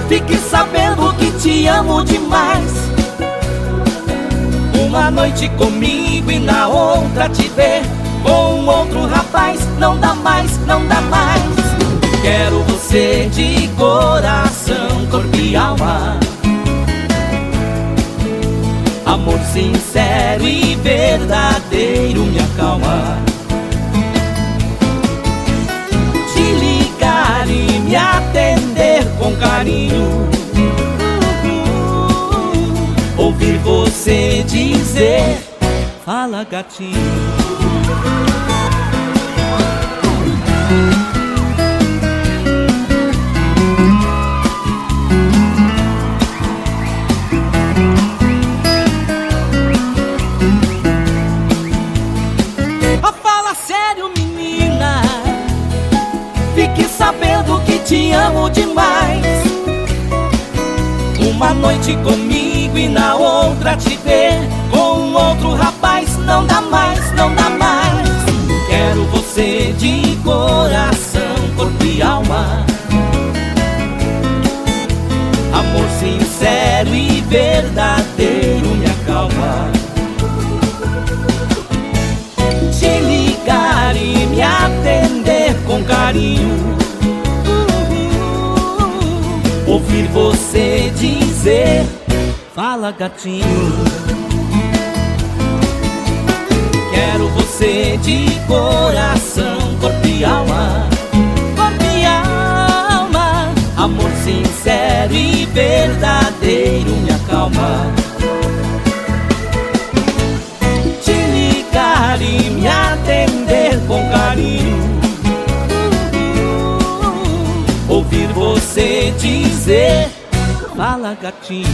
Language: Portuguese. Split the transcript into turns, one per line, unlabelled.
Fique sabendo que te amo demais. Uma noite comigo e na outra te ver com outro rapaz. Não dá mais, não dá mais. Quero você de coração, corpo e alma. Amor sincero e verdadeiro me acalma. Te ligar e me atender com carinho. Ouvir você dizer: fala, gatinho. Fala sério, menina. Fique sabendo que te amo demais. Uma noite comigo e na outra te ver com outro rapaz. Não dá mais, não dá mais. Quero você de coração, corpo e alma. Amor sincero e verdadeiro me acalma. Te ligar e me atender com carinho. Ouvir você dizer: fala, gatinho. Quero você de coração, corpo e alma. Corpo e alma. Amor sincero e verdadeiro me acalma. Te ligar e me atender com carinho. Ouvir você dizer: fala, gatinho.